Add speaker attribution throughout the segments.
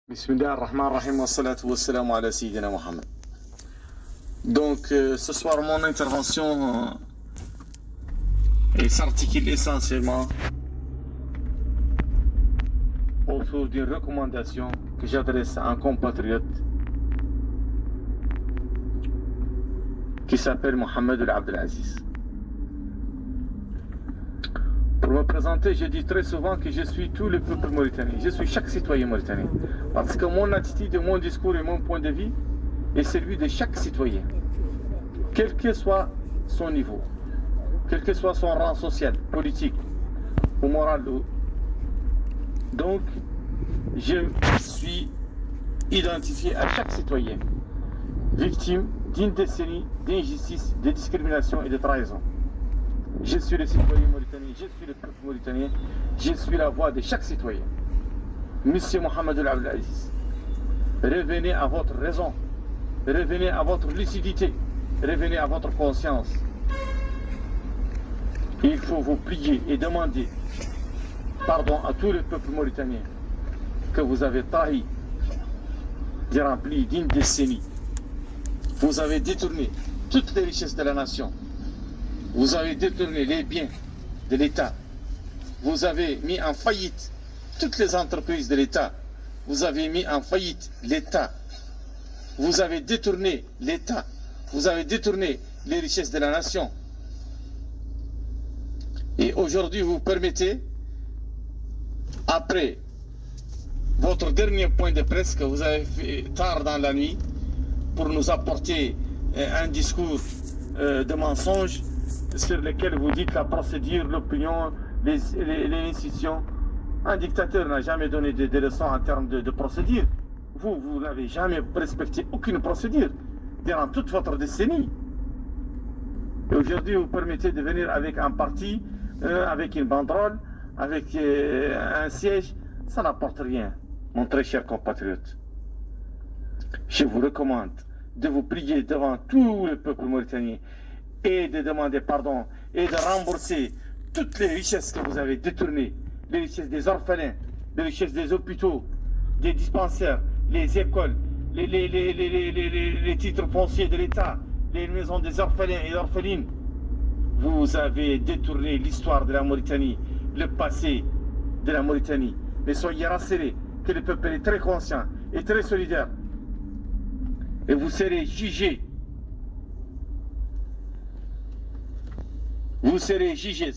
Speaker 1: Bismillah ar-Rahman ar-Rahim wa salatu wa salam ala Sayyidina Muhammad. Donc ce soir mon intervention s'articule essentiellement autour d'une recommandation que j'adresse à un compatriote qui s'appelle Mohamed Abdelaziz. Pour me présenter, je dis très souvent que je suis tout le peuple mauritanien, je suis chaque citoyen mauritanien. Parce que mon attitude, mon discours et mon point de vue est celui de chaque citoyen. Quel que soit son niveau, quel que soit son rang social, politique ou moral. Donc, je suis identifié à chaque citoyen, victime d'une décennie d'injustice, de discrimination et de trahison. Je suis le citoyen mauritanien, je suis le peuple mauritanien, je suis la voix de chaque citoyen. Monsieur Mohamed Abdelaziz, revenez à votre raison, revenez à votre lucidité, revenez à votre conscience. Il faut vous prier et demander pardon à tout le peuple mauritanien que vous avez trahi durant plus d'une décennie. Vous avez détourné toutes les richesses de la nation. Vous avez détourné les biens de l'État. Vous avez mis en faillite toutes les entreprises de l'État. Vous avez mis en faillite l'État. Vous avez détourné l'État. Vous avez détourné les richesses de la nation. Et aujourd'hui, vous permettez, après votre dernier point de presse que vous avez fait tard dans la nuit, pour nous apporter un discours de mensonges, sur lesquels vous dites la procédure, l'opinion, les institutions. Un dictateur n'a jamais donné des leçons en termes de procédure. Vous n'avez jamais respecté aucune procédure durant toute votre décennie. Et aujourd'hui, vous permettez de venir avec un parti, avec une banderole, avec un siège. Ça n'apporte rien, mon très cher compatriote. Je vous recommande de vous plier devant tout le peuple mauritanien et de demander pardon et de rembourser toutes les richesses que vous avez détournées, les richesses des orphelins, les richesses des hôpitaux, des dispensaires, les écoles, les titres fonciers de l'État, les maisons des orphelins et orphelines. Vous avez détourné l'histoire de la Mauritanie, le passé de la Mauritanie. Mais soyez rassurés que le peuple est très conscient et très solidaire. Et vous serez jugés. Vous serez jugés,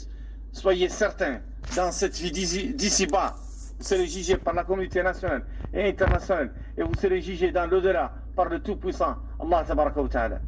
Speaker 1: soyez certains, dans cette vie d'ici-bas, vous serez jugés par la communauté nationale et internationale, et vous serez jugés dans l'au-delà par le Tout-Puissant, Allah Tabaraka wa Ta'ala.